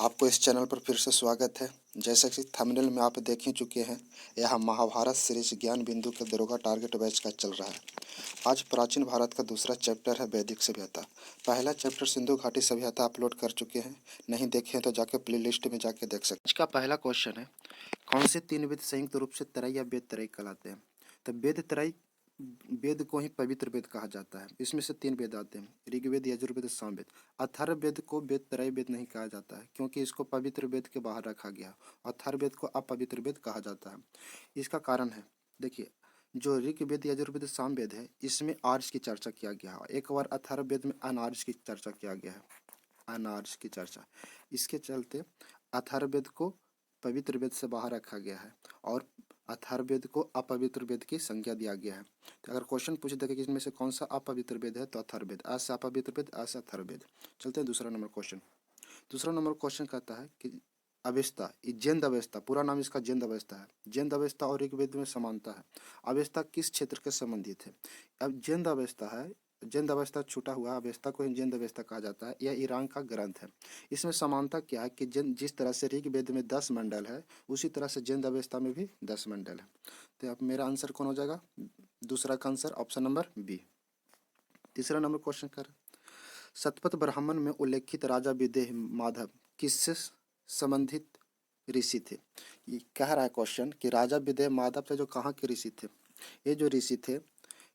आपको इस चैनल पर फिर से स्वागत है। जैसा कि थंबनेल में आप देख ही चुके हैं, यह महाभारत सीरीज ज्ञान बिंदु के दरोगा टारगेट बैच का चल रहा है। आज प्राचीन भारत का दूसरा चैप्टर है वैदिक सभ्यता। पहला चैप्टर सिंधु घाटी सभ्यता अपलोड कर चुके हैं, नहीं देखे तो जाके प्ले लिस्ट में जाके देख सकते। आज का पहला क्वेश्चन है, कौन से तीन वेद संयुक्त रूप से त्रय या वेद त्रय कहलाते हैं? तो वेद त्रय वेद को ही पवित्र वेद कहा जाता है। इसमें से तीन वेद आते हैं, ऋग्वेद, यजुर्वेद, सामवेद। अथर्ववेद को वेद त्रय वेद नहीं कहा जाता है, क्योंकि इसको पवित्र वेद के बाहर रखा गया। अथर्ववेद को अपवित्र वेद कहा जाता है। इसका कारण है, देखिए, जो ऋग्वेद, यजुर्वेद, सामवेद है, इसमें आर्ष की चर्चा किया गया है। एक बार अथर्ववेद में अनार्ष की चर्चा किया गया है, अनार्ष की चर्चा। इसके चलते अथर्ववेद को पवित्र वेद से बाहर रखा गया है और अथर्ववेद को अपवित्र वेद की संज्ञा दिया गया है। तो अगर क्वेश्चन पूछ दे कि इसमें से कौन सा अपवित्र वेद है, तो अथर्ववेद। ऐसा अपवित्र वेद, ऐसा अथर्ववेद। चलते हैं दूसरा नंबर क्वेश्चन। दूसरा नंबर क्वेश्चन कहता है कि अवेस्ता, जेंद अवेस्ता, पूरा नाम इसका जेंद अवेस्ता है। जेंद अवेस्ता और ऋग्वेद में समानता है। अवेस्ता किस क्षेत्र के संबंधित है? अब जेंद अवेस्ता है, जेंद अवस्था छूटा हुआ अवस्था को जेंद अवस्था कहा जाता है। यह ईरान का ग्रंथ है। इसमें समानता क्या है कि जिस तरह से ऋग्वेद में 10 मंडल है, उसी तरह से जेंद अवस्था में भी 10 मंडल है। तो अब मेरा आंसर कौन हो जाएगा? दूसरा का आंसर ऑप्शन नंबर बी। तीसरा नंबर क्वेश्चन कर, शतपथ ब्राह्मण में उल्लेखित राजा विदेह माधव किससे संबंधित ऋषि थे? ये कह रहा है क्वेश्चन कि राजा विदेह माधव से जो कहाँ के ऋषि थे? ये जो ऋषि थे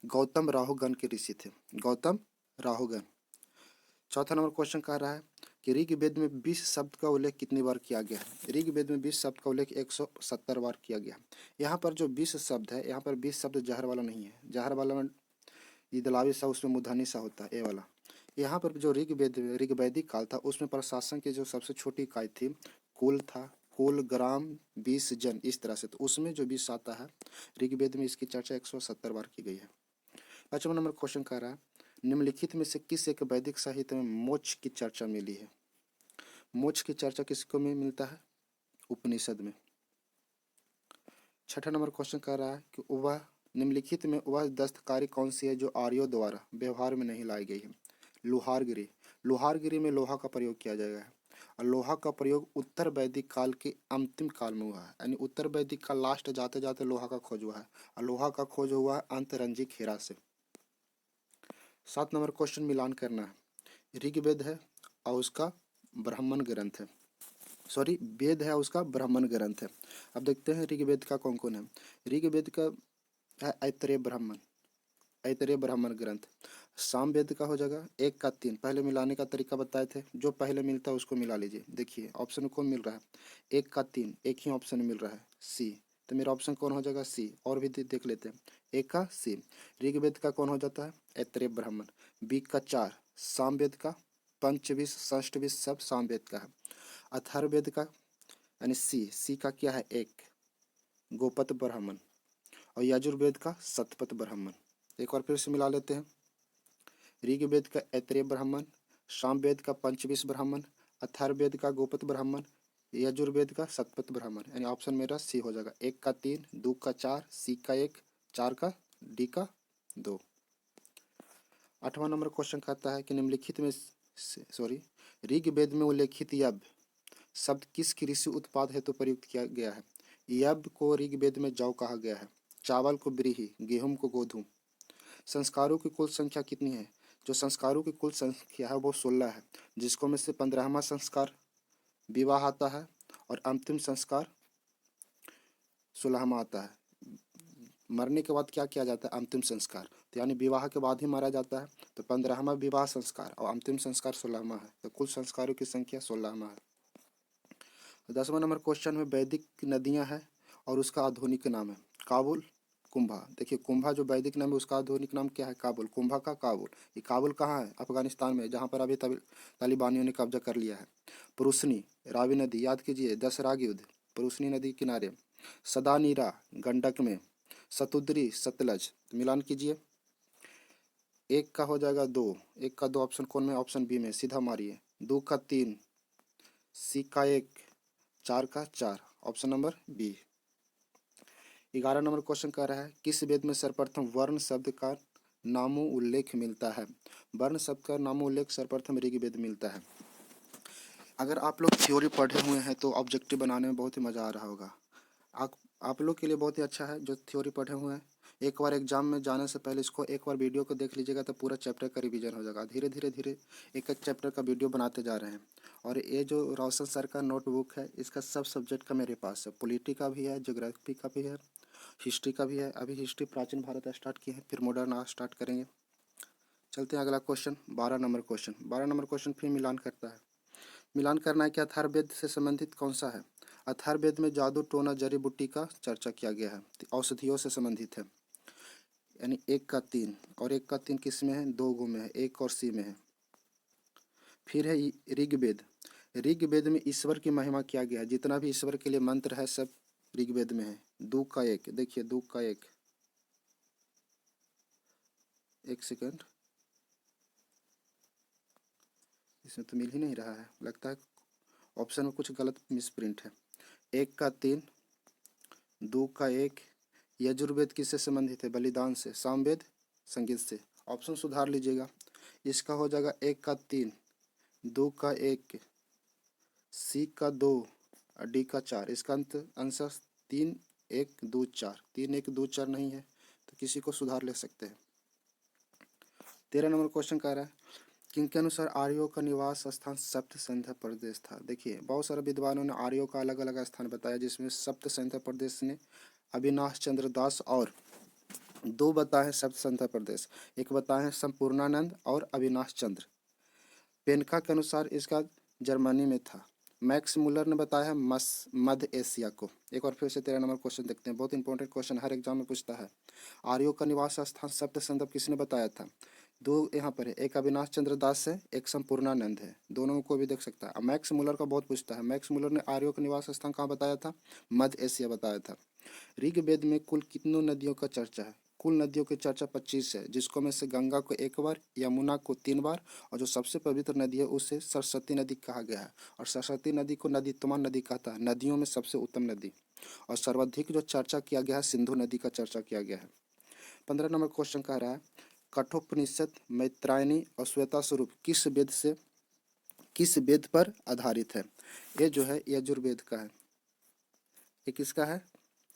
गौतम राहुगण के ऋषि थे, गौतम राहुगण। चौथा नंबर क्वेश्चन कह रहा है कि ऋग्वेद में 20 शब्द का उल्लेख कितनी बार किया गया है? ऋग्वेद में 20 शब्द का उल्लेख 170 बार किया गया है। यहाँ पर जो 20 शब्द है, यहाँ पर 20 शब्द जहर वाला नहीं है। जहर वाला में ईदलावी सा, उसमें मूर्धन्य सा होता है, ए वाला। यहाँ पर जो ऋग्वैदिक काल था, उसमें प्रशासन की जो सबसे छोटी इकाई थी कुल था, कुल, ग्राम, 20 जन, इस तरह से। तो उसमें जो 20 आता है, ऋग्वेद में इसकी चर्चा 170 बार की गई है। 5वां नंबर क्वेश्चन कह रहा है, निम्नलिखित में से किस एक वैदिक साहित्य में मोक्ष की चर्चा मिली है? मोक्ष की चर्चा किसको में मिलता है? उपनिषद में। 6वां नंबर क्वेश्चन कह रहा है कि वह निम्नलिखित में वह दस्तकारी कौन सी है जो आर्यों द्वारा व्यवहार में नहीं लाई गई है? लोहारगिरी। लोहारगिरी में लोहा का प्रयोग किया जाएगा और लोहा का प्रयोग उत्तर वैदिक काल के अंतिम काल में हुआ है, यानी उत्तर वैदिक का लास्ट जाते जाते लोहा का खोज हुआ है और लोहा का खोज हुआ है अंतरंजी खेरा से। 7 नंबर क्वेश्चन मिलान करना है। ऋग्वेद है और उसका ब्राह्मण ग्रंथ है, सॉरी, वेद है उसका ब्राह्मण ग्रंथ है। अब देखते हैं ऋग्वेद का कौन कौन है। ऋग्वेद का है ऐतरेय ब्राह्मण, ऐतरेय ब्राह्मण ग्रंथ। सामवेद का हो जाएगा 1 का 3। पहले मिलाने का तरीका बताए थे, जो पहले मिलता है उसको मिला लीजिए। देखिए ऑप्शन कौन मिल रहा है, 1 का 3, एक ही ऑप्शन मिल रहा है, सी। तो मेरा ऑप्शन कौन हो जाएगा? सी। और भी देख लेते हैं, 1 का सी। ऋग्वेद का कौन हो जाता है? ऐतरेय ब्राह्मण। बी का 4 सामवेद का, पंचविश षष्ठविश सब सामवेद का है। अथर्ववेद का यानी सी का क्या है? 1 गोपत ब्राह्मण और यजुर्वेद का शतपथ ब्राह्मण। एक बार फिर से मिला लेते हैं। ऋग्वेद का ऐतरेय ब्राह्मण, सामवेद का पंचविश ब्राह्मण, अथर्ववेद का गोपत ब्राह्मण, यजुर्वेद का शतपथ ब्राह्मण। यानी ऑप्शन मेरा सी हो जाएगा। 1 का 3, 2 का 4, सी का 1, 4 का, डी का 2। 8वां नंबर क्वेश्चन कहता है कि निम्नलिखित में सॉरी ऋग्वेद में उल्लेखित यज्ञ शब्द किस कृषि उत्पाद हेतु प्रयुक्त किया गया है? यज्ञ को ऋग्वेद में जौ कहा गया है, चावल को व्रीहि, गेहूं को गोधूम। संस्कारों की कुल संख्या कितनी है? जो संस्कारों की कुल संख्या है वो 16 है, जिसको में से 15वां संस्कार विवाह आता है और अंतिम संस्कार 16वां आता है। मरने के बाद क्या किया जाता है? अंतिम संस्कार। तो यानी विवाह के बाद ही मारा जाता है, तो 15वां विवाह संस्कार और अंतिम संस्कार 16वां है। तो कुल संस्कारों की संख्या 16वां है। 10वां नंबर क्वेश्चन में वैदिक नदियां हैं और उसका आधुनिक नाम है काबुल, कुंभा। देखिए कुंभा जो वैदिक नाम है, उसका आधुनिक नाम क्या है? काबुल। कुंभा का काबुल। ये काबुल कहाँ है? अफगानिस्तान में, जहाँ पर अभी तालिबानियों ने कब्जा कर लिया है। पुरुषनी, रावी नदी, याद कीजिए 10 राग युद्ध, पुरुषनी नदी किनारे। सदानीरा गंडक में, सतुद्री सतलज। मिलान कीजिए, 1 का हो जाएगा 2, 1 का 2 ऑप्शन कौन में? ऑप्शन बी में, सीधा मारिए। 2 का 3, सी का 1, 4 का 4, option number B. 11 number question कह रहा है किस वेद में सर्वप्रथम वर्ण शब्द का नामो उल्लेख मिलता है? वर्ण शब्द का नामो उल्लेख सर्वप्रथम ऋग्वेद मिलता है। अगर आप लोग थ्योरी पढ़े हुए हैं तो ऑब्जेक्टिव बनाने में बहुत ही मज़ा आ रहा होगा। आप आप लोग के लिए बहुत ही अच्छा है जो थ्योरी पढ़े हुए हैं। एक बार एग्जाम में जाने से पहले इसको एक बार वीडियो को देख लीजिएगा तो पूरा चैप्टर का रिवीजन हो जाएगा। धीरे धीरे धीरे एक एक चैप्टर का वीडियो बनाते जा रहे हैं। और ये जो रोशन सर का नोटबुक है इसका सब सब्जेक्ट का मेरे पास है। पॉलिटी का भी है, ज्योग्राफी का भी है, हिस्ट्री का भी है। अभी हिस्ट्री प्राचीन भारत स्टार्ट किए हैं, फिर मॉडर्न आज स्टार्ट करेंगे। चलते हैं अगला question, 12 number question. 12 number question फिर मिलान करता है। मिलान करना है कि अथर्ववेद से संबंधित कौन सा है। अथर्ववेद में जादू टोना जड़ी बूटी का चर्चा किया गया है, औषधियों से संबंधित है। यानी 1 का 3, और 1 का 3 किस में है, 2 गो में है, एक और सी में है। फिर है ऋग्वेद। ऋग्वेद में ईश्वर की महिमा किया गया है। जितना भी ईश्वर के लिए मंत्र है सब ऋग्वेद में है। 2 का 1, देखिए 2 का 1, एक सेकंड, इसमें तो मिल ही नहीं रहा है, लगता है ऑप्शन में कुछ गलत मिसप्रिंट है। 1 का 3, 2 का 1, यजुर्वेद किससे संबंधित है, बलिदान से। सामवेद संगीत से। ऑप्शन सुधार लीजिएगा, इसका हो जाएगा 1 का 3, 2 का 1, C का 2 और D का 4। इसका अंत आंसर 3 1 2 4, 3 1 2 4 नहीं है तो किसी को सुधार ले सकते हैं। 13 नंबर क्वेश्चन कह रहा है किनके अनुसार आर्यों का निवास स्थान सप्त संध्या प्रदेश था। देखिए बहुत सारे विद्वानों ने आर्यों का अलग अलग स्थान बताया, जिसमें सप्त संध्या प्रदेश ने अविनाश चंद्र दास और 2 बताए हैं सप्त संध्या प्रदेश, एक बताए हैं संपूर्णानंद और अविनाश चंद्र। पेनका के अनुसार इसका जर्मनी में था। मैक्स मुलर ने बताया है मध्य एशिया को। एक बार फिर से 13 नंबर क्वेश्चन देखते हैं, बहुत इंपॉर्टेंट क्वेश्चन, हर एग्जाम में पूछता है। आर्यों का निवास स्थान सप्त संध्या किसने बताया था। 2 यहाँ पर है, एक अविनाश चंद्र दास है, एक संपूर्णानंद है, दोनों को भी देख सकता है। मैक्स मुलर का बहुत पूछता है। मैक्स मुलर ने आर्यों का निवास स्थान कहाँ बताया था, मध्य एशिया बताया था। ऋग्वेद में कुल कितनों नदियों का चर्चा है। कुल नदियों की चर्चा 25 है, जिसको में से गंगा को 1 बार, यमुना को 3 बार, और जो सबसे पवित्र नदी है उसे सरस्वती नदी कहा गया है। और सरस्वती नदी को नदीतुमान नदी कहता है, नदियों में सबसे उत्तम नदी। और सर्वाधिक जो चर्चा किया गया है सिंधु नदी का चर्चा किया गया है। 15 नंबर क्वेश्चन कह रहा है कठोपनिषद, मैत्रायणी और श्वेता स्वरूप किस वेद पर आधारित है। ये जो है यजुर्वेद का है। ये किसका है,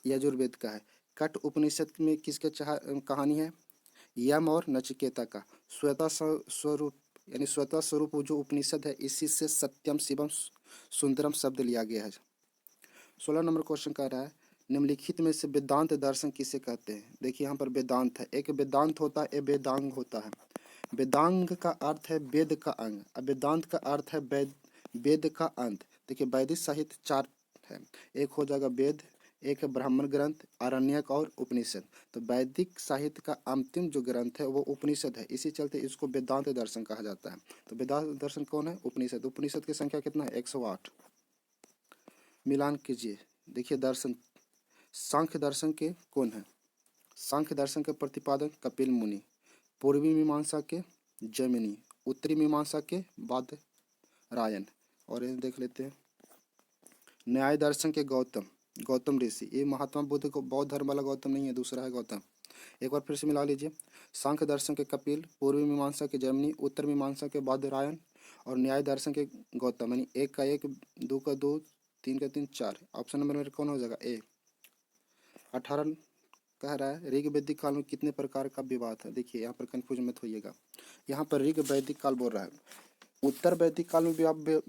यजुर्वेद का है। कठ उपनिषद में किसके कहानी है, यम और नचिकेता का। श्वेता स्वरूप यानी श्वेता स्वरूप जो उपनिषद है इसी से सत्यम शिवम सुंदरम शब्द लिया गया है। 16 नंबर क्वेश्चन कह रहा है निम्नलिखित में से वेदांत दर्शन किसे कहते हैं। देखिए यहाँ पर वेदांत है, एक वेदांत होता है, एक वेदांग होता है। वेदांग का अर्थ है वेद का अंग, और वेदांत का अर्थ है वेद का अंत। देखिए वैदिक साहित्य 4 है, एक हो जाएगा वेद, एक है ब्राह्मण ग्रंथ, आरण्यक और उपनिषद। तो वैदिक साहित्य का अंतिम जो ग्रंथ है वो उपनिषद है, इसी चलते इसको वेदांत दर्शन कहा जाता है। तो वेदांत दर्शन कौन है, उपनिषद। उपनिषद की संख्या कितना है, 108। मिलान कीजिए, देखिए दर्शन, सांख्य दर्शन के कौन है। सांख्य दर्शन के प्रतिपादक कपिल मुनि, पूर्वी मीमांसा के जैमिनी, उत्तरी मीमांसा के बादरायण। और ये देख लेते हैं न्याय दर्शन के गौतम ऋषि। ये महात्मा बुद्ध को बौद्ध धर्म वाला गौतम नहीं है, दूसरा है गौतम। एक बार फिर से मिला लीजिए, सांख्य दर्शन के कपिल, पूर्वी मीमांसा के जैमिनी, उत्तर मीमांसा के बादरायण और न्याय दर्शन के गौतम। यानी 1 का 1, 2 का 2, 3 का 3, 4। ऑप्शन नंबर मेरे कौन हो जाएगा, ए। 18 कह रहा है ऋग वैदिक काल में कितने प्रकार का विवाह था। देखिए यहाँ पर कंफ्यूज मत होइएगा, यहाँ पर ऋग वैदिक काल बोल रहा है। उत्तर वैदिक काल में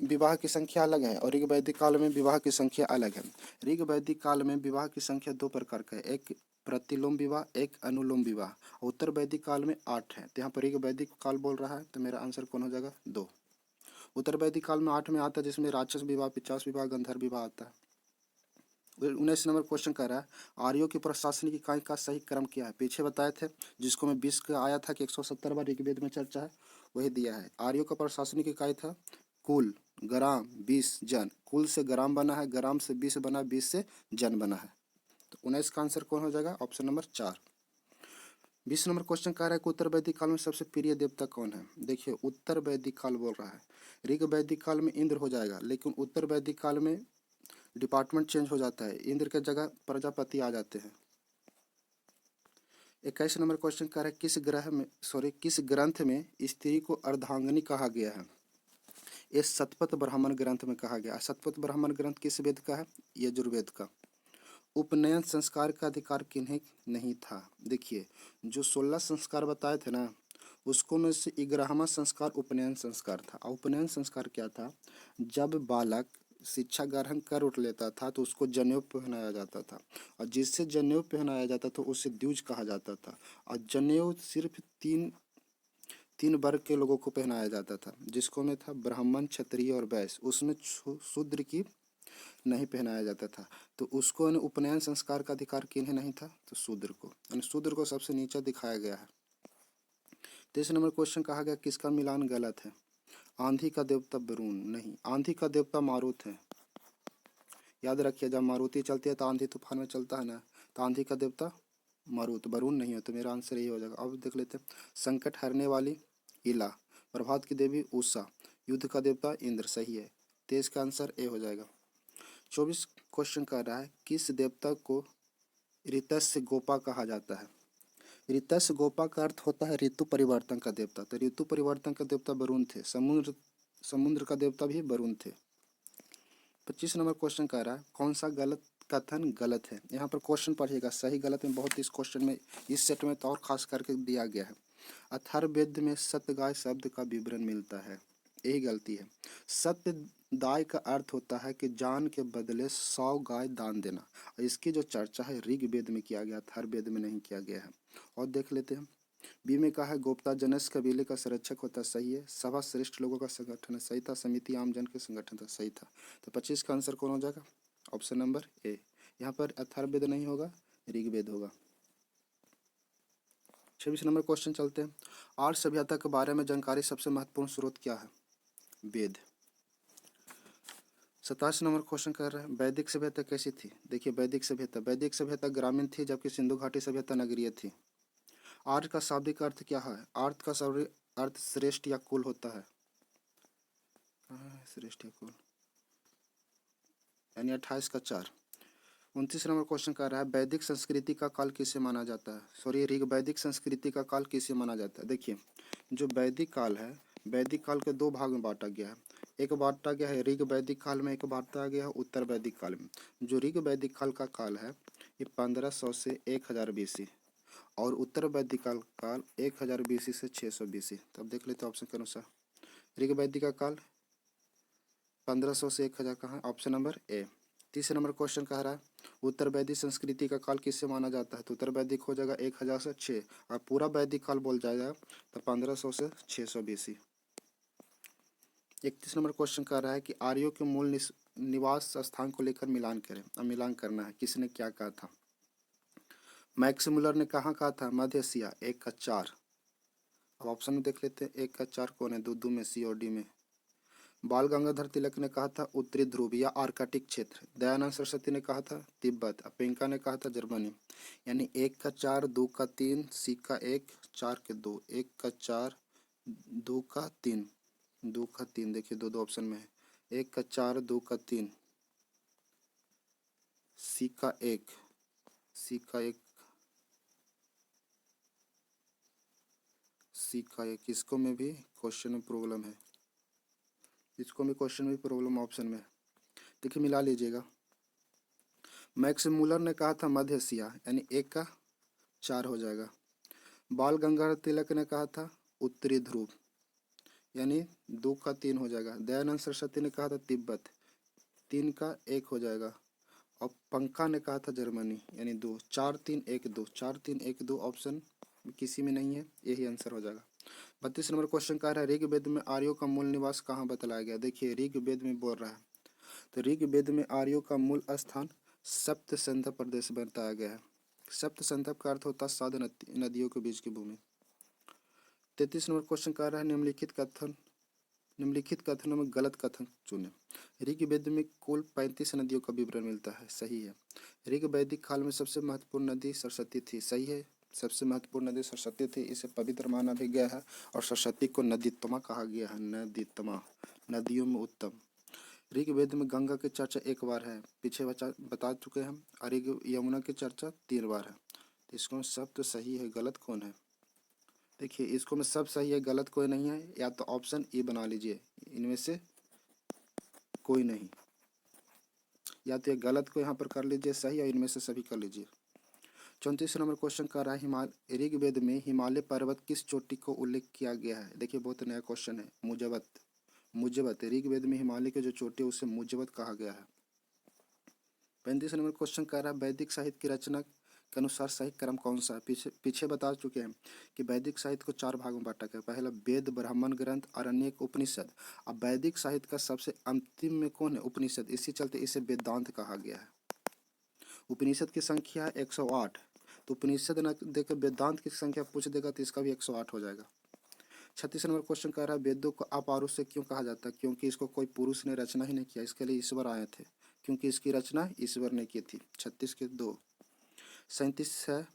विवाह की संख्या अलग है और ऋग वैदिक काल में विवाह की संख्या अलग है। ऋग वैदिक काल में विवाह की संख्या 2 प्रकार का है, एक प्रतिलोम विवाह, एक अनुलोम विवाह। उत्तर वैदिक काल में 8 है, तो यहाँ पर ऋग वैदिक काल बोल रहा है, तो मेरा आंसर कौन हो जाएगा, 2। उत्तर वैदिक काल में 8 में आता है, जिसमें राक्षस विवाह, पिशाच विवाह, गंधर्व विवाह आता है। 19 नंबर क्वेश्चन कर रहा है आर्यों की प्रशासनिक इकाई का सही क्रम क्या है। पीछे बताए थे, जिसको मैं 20 का आया था कि 170 बार ऋग्वेद में चर्चा है, वही दिया है। आर्यों का प्रशासनिक इकाई था कुल, ग्राम, 20, जन। कुल से ग्राम बना है, ग्राम से 20 बना, 20 से जन बना है। तो 19 का आंसर कौन हो जाएगा, ऑप्शन नंबर 4। 20 नंबर क्वेश्चन कह रहा है कि उत्तर वैदिक काल में सबसे प्रिय देवता कौन है। देखिए उत्तर वैदिक काल बोल रहा है, ऋग वैदिक काल में इंद्र हो जाएगा, लेकिन उत्तर वैदिक काल में डिपार्टमेंट चेंज हो जाता है, इंद्र के जगह प्रजापति आ जाते हैं। 21 नंबर क्वेश्चन कह रहा है किस ग्रंथ में स्त्री को अर्धांगिनी कहा गया है। ये शतपथ ब्राह्मण ग्रंथ में कहा गया। शतपथ ब्राह्मण ग्रंथ किस वेद का है? यजुर्वेद का। उपनयन संस्कार का अधिकार किन्हें नहीं था? देखिए, जो 16 संस्कार बताए थे ना, उसको में से 11वां संस्कार उपनयन संस्कार था। और उपनयन संस्कार क्या था? जब बालक शिक्षा ग्रहण कर उठ लेता था तो उसको जनेऊ पहनाया जाता था, और जिससे जनेऊ पहनाया जाता था उसे द्विज कहा जाता था। और जनेऊ सिर्फ तीन तीन वर्ग के लोगों को पहनाया जाता था, जिसको में था ब्राह्मण, क्षत्रिय और वैश्य। उसमें शूद्र की नहीं पहनाया जाता था। तो उसको उपनयन संस्कार का अधिकार किन्हें नहीं था? तो शूद्र को, यानी शूद्र को सबसे नीचा दिखाया गया है। 23 नंबर क्वेश्चन कहा गया किसका मिलान गलत है? आंधी का देवता वरुण नहीं, आंधी का देवता मारुत है। याद रखिए, जब मारुति चलती है तो आंधी तूफान में चलता है ना, तो आंधी का देवता मारुत, वरुण नहीं है। तो मेरा आंसर यही हो जाएगा। अब देख लेते हैं। संकट हरने वाली इला, प्रभात की देवी उषा, युद्ध का देवता इंद्र, सही है। 23 का आंसर ए हो जाएगा। 24 क्वेश्चन कर रहा है किस देवता को ऋतस्य गोपा कहा जाता है? ऋतस्य गोपा का अर्थ होता है ऋतु परिवर्तन का देवता। तो ऋतु परिवर्तन का देवता वरुण थे। समुद्र का देवता भी वरुण थे। 25 नंबर क्वेश्चन कह रहा है कौन सा गलत कथन गलत है? यहाँ पर क्वेश्चन पढ़िएगा, सही गलत में बहुत इस क्वेश्चन में, इस सेट में तो और खास करके दिया गया है। अथर्ववेद में सत्यगाय शब्द का विवरण मिलता है, यही गलती है। सत्यदाय का अर्थ होता है कि जान के बदले 100 गाय दान देना। इसकी जो चर्चा है ऋग्वेद में किया गया, अथर्ववेद में नहीं किया गया है। और देख लेते हैं। बी में कहा है गोप्ता जनस कबीले का संरक्षक होता, सही है। सभा श्रेष्ठ लोगों का संगठन है, सही था। समिति आम जन के संगठन था, सही था। तो 25 का आंसर कौन हो जाएगा? Option number A. यहाँ पर अथर्ववेद नहीं होगा, ऋग्वेद होगा। 26 नंबर क्वेश्चन चलते हैं। आर्य सभ्यता के बारे में जानकारी सबसे महत्वपूर्ण स्रोत क्या है? वेद। 27 नंबर क्वेश्चन कर रहे हैं वैदिक सभ्यता कैसी थी? देखिए, वैदिक सभ्यता ग्रामीण थी, जबकि सिंधु घाटी सभ्यता नगरीय थी। आर्य का शाब्दिक अर्थ क्या है? आर्य का शाब्दिक अर्थ श्रेष्ठ या कुल होता है। श्रेष्ठ या कुल, यानी 28 का 4। 29 नंबर क्वेश्चन कर रहा है वैदिक संस्कृति का काल किसे माना जाता है? सॉरी, वैदिक संस्कृति का काल किसे माना जाता है? देखिए, जो वैदिक काल है, वैदिक काल के दो भाग में बांटा गया है। एक बांटा गया है ऋग वैदिक काल में, एक बांटा गया है उत्तर वैदिक काल में। जो ऋग वैदिक काल का काल है ये 1500 से 1000 BC, और उत्तर वैदिक काल 1000 BC से 600 BC। तो अब देख लेते हैं ऑप्शन के अनुसार। ऋग वैदिक का काल 1500 से 1000 कहाँ? Option number A. 30 number question कह रहा है उत्तर वैदिक संस्कृति का काल किससे माना जाता है? तो उत्तर वैदिक हो जाएगा 1000 से 6, और पूरा वैदिक काल बोल जाएगा तो 1500 से 600 BC। 31 नंबर क्वेश्चन कह रहा है कि आर्यों के मूल निवास स्थान को लेकर मिलान करें। अब मिलान करना है, किसने क्या कहा था? मैक्स मुलर ने कहा था? मध्य एशिया, 1 का 4। अब ऑप्शन में देख लेते हैं 1 का 4 कौन है? दो में, सी और डी में। बाल गंगाधर तिलक ने कहा था उत्तरी ध्रुव या आर्कटिक क्षेत्र। दयानंद सरस्वती ने कहा था तिब्बत। पिंका ने कहा था जर्मनी। यानी 1 का 4, 2 का 3, सी का 1, 4 के 2, 1 का 4, 2 का 3, 2 का 3। देखिए दो ऑप्शन में है, 1 का 4, 2 का 3, सी का 1, सी का 1, सी का 1। इसको में भी क्वेश्चन में प्रॉब्लम है, इसको भी क्वेश्चन में प्रॉब्लम ऑप्शन में है। देखिए मिला लीजिएगा। मैक्स मुलर ने कहा था मध्य एशिया, यानी 1 का 4 हो जाएगा। बाल गंगाधर तिलक ने कहा था उत्तरी ध्रुव, यानी 2 का 3 हो जाएगा। दयानंद सरस्वती ने कहा था तिब्बत, 3 का 1 हो जाएगा। और पंखा ने कहा था जर्मनी, यानी 2, 4 3 1 2, 4 3 1 2 ऑप्शन किसी में नहीं है, यही आंसर हो जाएगा। 32 नंबर क्वेश्चन कह रहा है ऋग्वेद में आर्यों का मूल निवास कहाँ बतलाया गया? देखिए ऋग्वेद में बोल रहा है, तो ऋग्वेद में आर्यों का मूल स्थान सप्त सिंधु प्रदेश बताया गया है। सप्त सिंधु का अर्थ होता है 7 नदियों के बीच की भूमि। 33 नंबर क्वेश्चन कह रहा है निम्नलिखित कथनों में गलत कथन चुने। ऋग्वेद में कुल 35 नदियों का विवरण मिलता है, सही है। ऋग्वैदिक काल में सबसे महत्वपूर्ण नदी सरस्वती थी, सही है। सबसे महत्वपूर्ण नदी सरस्वती थी, इसे पवित्र माना भी गया है, और सरस्वती को नदीत्तमा कहा गया है, नदीत्तमा, नदियों में उत्तम। ऋग्वेद में गंगा की चर्चा 1 बार है, पीछे बता चुके हैं। और यमुना की चर्चा 3 बार है। तो इसको सब तो सही है, गलत कौन है? देखिए इसको में सब सही है, गलत कोई नहीं है। या तो ऑप्शन ए बना लीजिए, इनमें से कोई नहीं। या तो ये गलत को यहाँ पर कर लीजिए सही और इनमें से सभी कर लीजिए। 34 नंबर क्वेश्चन कर रहा है ऋग्वेद में हिमालय पर्वत किस चोटी को उल्लेख किया गया है। देखिए बहुत नया क्वेश्चन है। मुजवत, मुजवत ऋग्वेद में हिमालय की जो चोटी है उसे मुजवत कहा गया है। 35 नंबर क्वेश्चन कर रहा है वैदिक साहित्य की रचना के अनुसार सही क्रम कौन सा है। पीछे बता चुके हैं कि वैदिक साहित्य को 4 भागों में बांटा गया। पहला वेद, ब्राह्मण ग्रंथ, आरण्यक, उपनिषद। अब वैदिक साहित्य का सबसे अंतिम में कौन है? उपनिषद। इसी चलते इसे वेदांत कहा गया है। उपनिषद की संख्या 108, तो उपनिषद न देकर वेदांत की संख्या पूछ देगा तो इसका भी 108 हो जाएगा। 36 नंबर क्वेश्चन कह रहा है वेदों को अपारुष से क्यों कहा जाता है? क्योंकि इसको कोई पुरुष ने रचना ही नहीं किया, इसके लिए ईश्वर आए थे, क्योंकि इसकी रचना ईश्वर ने की थी। 36 के 2। 37 है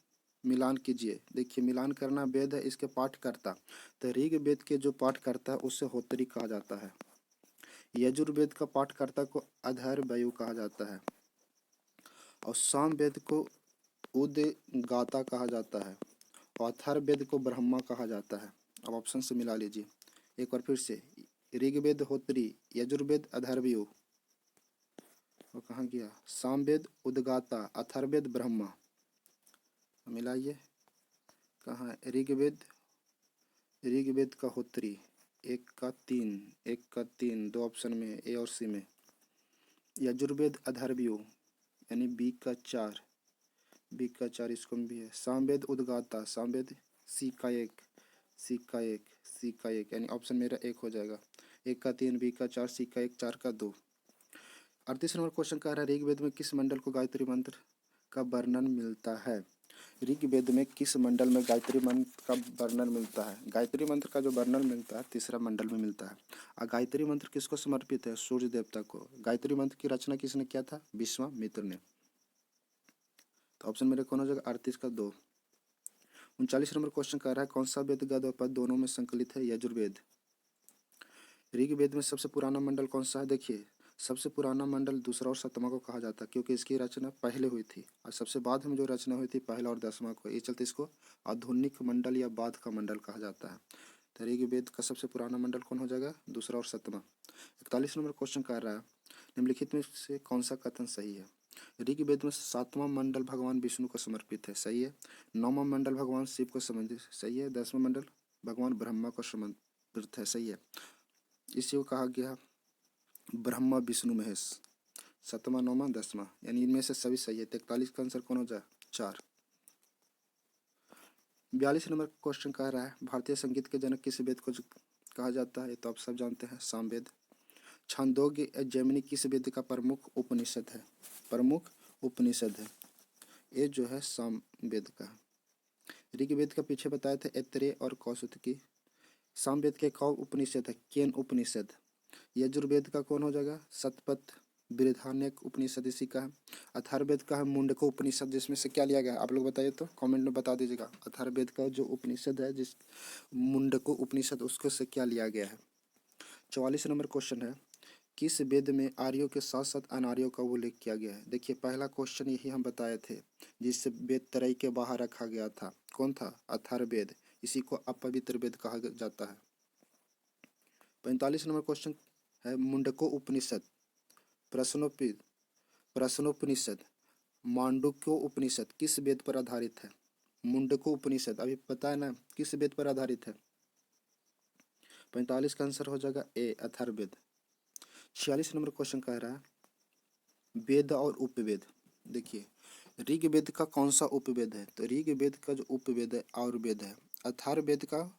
मिलान कीजिए। देखिए मिलान करना वेद है, इसके पाठकर्ता तो ऋग्वेद के जो पाठकर्ता है उसे होत्री कहा जाता है। यजुर्वेद का पाठकर्ता को अधर्वयु कहा जाता है और सामवेद को उदगाता कहा जाता है और अथर्ववेद को ब्रह्मा कहा जाता है। अब ऑप्शन से मिला लीजिए एक बार फिर से। ऋग्वेद होत्री, यजुर्वेद अधर्वयु, वो कहाँ गया? सामवेद उदगाता, अथर्ववेद ब्रह्मा। मिलाइए कहाँ है? ऋग्वेद का होत्री 1 का 3, 1 का 3 दो ऑप्शन में ए और सी में। यजुर्वेद अधर्वयु यानी बी का 4, बी का 4 इसको में भी है। सामवेद उदगाता, सामवेद सी का 1, सी का 1, सी का 1 यानी ऑप्शन मेरा 1 हो जाएगा। 1 का 3, बी का 4, सी का 1, 4 का 2। 38 नंबर क्वेश्चन कह रहा है ऋग्वेद में किस मंडल को गायत्री मंत्र का वर्णन मिलता है? ऋग्वेद में किस मंडल में गायत्री मंत्र का वर्णन मिलता है? गायत्री मंत्र का जो वर्णन मिलता है तीसरा मंडल में मिलता है। और गायत्री मंत्र किसको समर्पित है? सूर्य देवता को। गायत्री मंत्र की रचना किसने किया था? विश्वामित्र ने। तो ऑप्शन मेरे कौन हो जाएगा? 38 का 2। 39 नंबर क्वेश्चन कह रहा है कौन सा वेद गद और पद दोनों में संकलित है? यजुर्वेद। ऋग्वेद में सबसे पुराना मंडल कौन सा है? देखिए सबसे पुराना मंडल दूसरा और सतमा को कहा जाता है क्योंकि इसकी रचना पहले हुई थी और सबसे बाद में जो रचना हुई थी पहला और 10वां को, ये चलते इसको आधुनिक मंडल या बाद का मंडल कहा जाता है। तो ऋग्वेद का सबसे पुराना मंडल कौन हो जाएगा? दूसरा और सतमा। 41 नंबर क्वेश्चन कर रहा है निम्नलिखित में से कौन सा कथन सही है? ऋग्वेद में 7वां मंडल भगवान विष्णु को समर्पित है, सही है। 9वां मंडल भगवान शिव को संबंधित, सही है। 10वां मंडल भगवान ब्रह्मा को समर्पित है, सही है। इसी को कहा गया ब्रह्मा विष्णु महेश। 7वां, 9वां, 10वां यानी इनमें से सभी सही है। 43 का आंसर कौन हो जाए? 4। 42 नंबर क्वेश्चन कह रहा है भारतीय संगीत के जनक किस वेद को कहा जाता है? ये तो आप सब जानते हैं, सामवेद। छांदोग्य या जैमिनी किस वेद का प्रमुख उपनिषद है? प्रमुख उपनिषद है ये जो है सामवेद का। ऋग्वेद का पीछे बताए थे ऐत्रेय और कौशिकी। सामवेद के कौ उपनिषद है? केन उपनिषद। यजुर्वेद का कौन हो जाएगा? शतपथ बृहदारण्यक उपनिषद इसी का है। अथर्ववेद का है मुंडको उपनिषद, जिसमें से क्या लिया गया आप लोग बताइए तो कमेंट में बता दीजिएगा। अथर्ववेद का जो उपनिषद है जिस मुंडको उपनिषद उसको से क्या लिया गया है। 44 नंबर क्वेश्चन है किस वेद में आर्यों के साथ साथ अनार्यों का उल्लेख किया गया है? देखिए पहला क्वेश्चन यही हम बताए थे जिससे वेद त्रय के बाहर रखा गया था, कौन था? अथर्ववेद। इसी को अपवित्र वेद कहा जाता है। 45 नंबर क्वेश्चन है मुंडको उपनिषद प्रश्नोपनिषद मांडुक्यो उपनिषद किस वेद पर आधारित है? मुंडको उपनिषद अभी पता है ना किस वेद पर आधारित है? 45 का आंसर हो जाएगा ए, अथर्ववेद। 46 नंबर क्वेश्चन कह रहा है वेद और उपवेद। देखिए ऋग्वेद का कौन सा उपवेद है? तो ऋग्वेद का जो उपवेद है आयुर्वेद है। अथर्ववेद का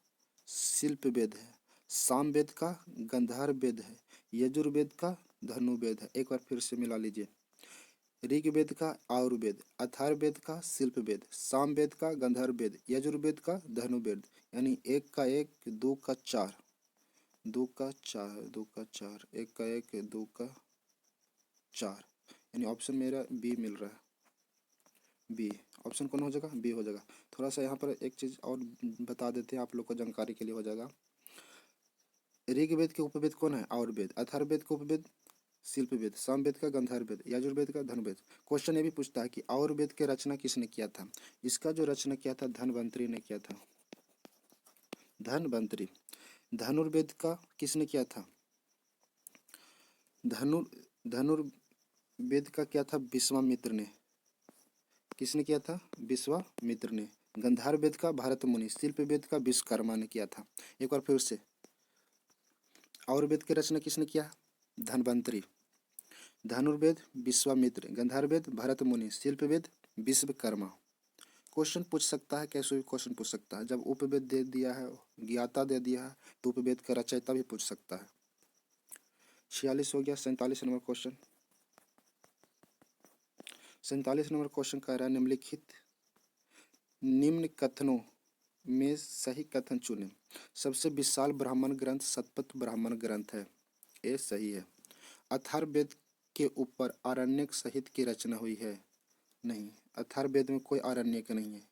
शिल्पवेद है। सामवेद का गंधर्ववेद है। यजुर्वेद का धनुर्वेद है। एक बार फिर से मिला लीजिए। ऋग्वेद का आयुर्वेद, अथर्ववेद का शिल्पवेद, सामवेद का गंधर्ववेद, यजुर्वेद का धनुर्वेद यानी 1 का 1, 2 का 4, 2 का 4, 2 का 4, 1 का 1, 2 का 4 यानी ऑप्शन मेरा बी मिल रहा है। बी ऑप्शन कौन हो जाएगा? बी हो जाएगा। थोड़ा सा यहाँ पर एक चीज़ और बता देते हैं आप लोग को जानकारी के लिए हो जाएगा। ऋग्वेद के उपवेद कौन है? आयुर्वेद। अथर्ववेद के उपवेद शिल्पवेद। सामवेद का गंधर्ववेद। यजुर्वेद का धनुर्वेद। क्वेश्चन ये भी पूछता है कि आयुर्वेद की रचना किसने किया था? इसका जो रचना किया था धन्वंतरि ने किया था। धन्वंतरि। धनुर्वेद का किसने किया था? धनुर धनुर्वेद का क्या था? विश्वामित्र ने। किसने किया था? विश्वामित्र ने। गंधार वेद का भरत मुनि। शिल्प वेद का विश्वकर्मा ने किया था। एक बार फिर से, और वेद की रचना किसने किया? धन्वंतरी। धनुर्वेद विश्वामित्र, गंधार वेद भरत मुनि, शिल्प वेद विश्वकर्मा। क्वेश्चन पूछ सकता है, कैसे भी क्वेश्चन पूछ सकता है। जब उपवेद दे दिया है, ज्ञाता दे दिया है, तो उपवेद का रचयिता भी पूछ सकता है। 46 हो गया। 47 नंबर क्वेश्चन। 47 नंबर क्वेश्चन कह रहा है निम्न कथनों में सही कथन चुने। सबसे विशाल ब्राह्मण ग्रंथ शतपथ ब्राह्मण ग्रंथ है, ये सही है। अथर्ववेद के ऊपर आरण्यक सहित की रचना हुई है, नहीं, अथर्ववेद में कोई आरण्यक नहीं है।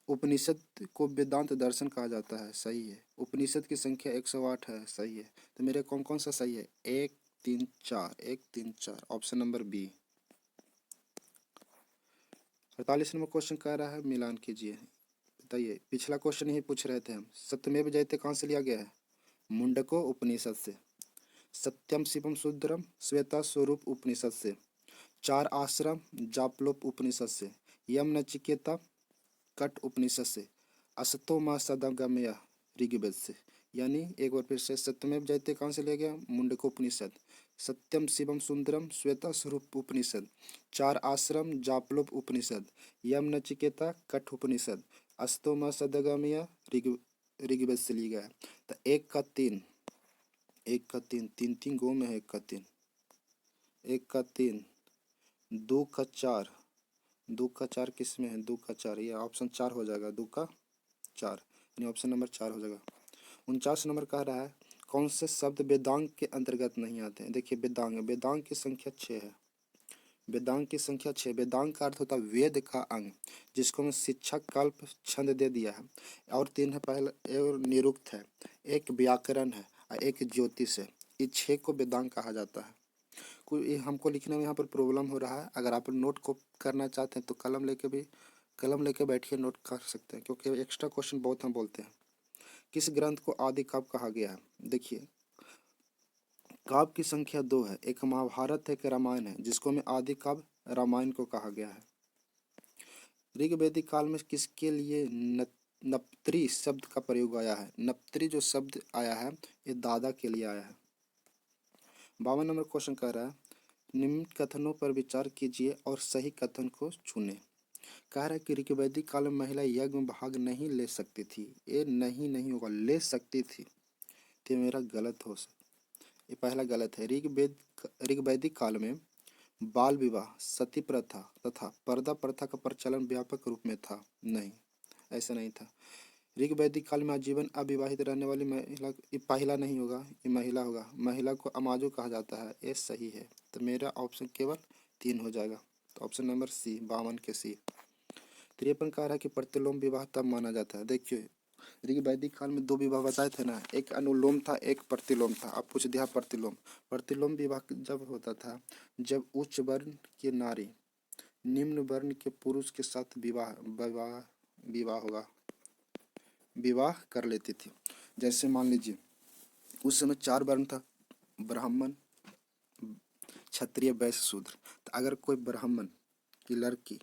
उपनिषद को वेदांत दर्शन कहा जाता है, सही है। उपनिषद की संख्या 108 है, सही है। तो मेरे कौन कौन सा सही है? 1 3 4, 1 3 4, option number B. 48 number question कह रहा है मिलान कीजिए। बताइए, पिछला क्वेश्चन ही पूछ रहे थे हम। सत्यमेव जयते कहाँ से लिया गया है? मुंडको उपनिषद से। सत्यम शिवम सुंदरम श्वेता स्वरूप उपनिषद से। चार आश्रम जापलोप उपनिषद से। यम नचिकेता कट उपनिषद से। असतो मा सदगमय ऋग्वेद से। यानी एक बार फिर से, सत्यमेव जयते कहाँ से लिया गया? मुंडको उपनिषद। सत्यम शिवम सुंदरम श्वेता स्वरूप उपनिषद। चार आश्रम जापलोप उपनिषद। यम नचिकेता कठ उपनिषद। अस्तो मा सदगमय ऋग्वेद से लिया गया है। तो एक का तीन, एक का तीन, तीन तीन गो में है, एक का तीन, एक का तीन, दो का चार, दो का चार किस में है? दो का चार, ये ऑप्शन 4 हो जाएगा। दो का 4, यानी ऑप्शन नंबर 4 हो जाएगा। 49 नंबर कह रहा है कौन से शब्द वेदांग के अंतर्गत नहीं आते हैं? देखिए, वेदांग, वेदांग की संख्या 6 है। वेदांग की संख्या 6। वेदांग का अर्थ होता है वेद का अंग, जिसको मैं शिक्षा कल्प छंद दे दिया है। और 3 है, पहला और निरुक्त है, एक व्याकरण है और एक ज्योतिष है। ये 6 को वेदांग कहा जाता है। कोई हमको लिखने में यहाँ पर प्रॉब्लम हो रहा है, अगर आप नोट को करना चाहते हैं तो कलम लेके बैठिए, नोट कर सकते हैं, क्योंकि एक्स्ट्रा क्वेश्चन बहुत हम बोलते हैं। किस ग्रंथ को आदि काव्य कहा गया है? देखिए, काव्य की संख्या 2 है, एक महाभारत है, एक रामायण है, जिसको में आदि काव्य रामायण को कहा गया है। ऋग्वेदिक काल में किसके लिए नप्त्री शब्द का प्रयोग आया है? नप्त्री जो शब्द आया है, ये दादा के लिए आया है। 52 नंबर क्वेश्चन कह रहा है निम्न कथनों पर विचार कीजिए और सही कथन को चुनें। कह रहा है कि ऋग्वैदिक काल में महिला यज्ञ में भाग नहीं ले सकती थी। ये नहीं होगा, ले सकती थी, तो मेरा गलत हो सकता, ये पहला गलत है। ऋग्वैदिक काल में बाल विवाह, सती प्रथा तथा पर्दा प्रथा का प्रचलन व्यापक रूप में था, नहीं, ऐसा नहीं था। ऋग्वैदिक काल में आजीवन अविवाहित रहने वाली महिला, ये पहला नहीं होगा, ये महिला होगा। महिला को अमाजो कहा जाता है, ये सही है। तो मेरा ऑप्शन केवल 3 हो जाएगा, तो ऑप्शन नंबर सी, 52 के सी। 53 कह रहा है कि प्रतिलोम विवाह तब माना जाता है। देखिए, ऋग्वैदिक काल में 2 विवाह बताए थे ना, एक अनुलोम था, एक प्रतिलोम था। अब पूछ दिया प्रतिलोम। प्रतिलोम विवाह जब होता था जब उच्च वर्ण की नारी निम्न वर्ण के पुरुष के साथ विवाह कर लेती थी। जैसे मान लीजिए, उस समय 4 वर्ण था, ब्राह्मण, क्षत्रिय, वैश्य, शूद्र। तो अगर कोई ब्राह्मण की लड़की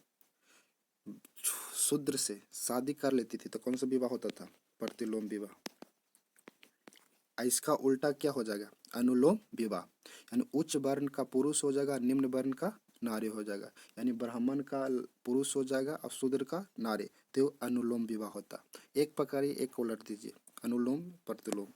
शूद्र से शादी कर लेती थी तो कौन सा विवाह होता था? प्रतिलोम विवाह। इसका उल्टा क्या हो जाएगा? अनुलोम विवाह। यानी उच्च वर्ण का पुरुष हो जाएगा, निम्न वर्ण का नारी हो जाएगा। यानी ब्राह्मण का पुरुष हो जाएगा और शूद्र का नारी, तो अनुलोम विवाह होता। एक पकड़िए, एक उलट दीजिए, अनुलोम प्रतिलोम।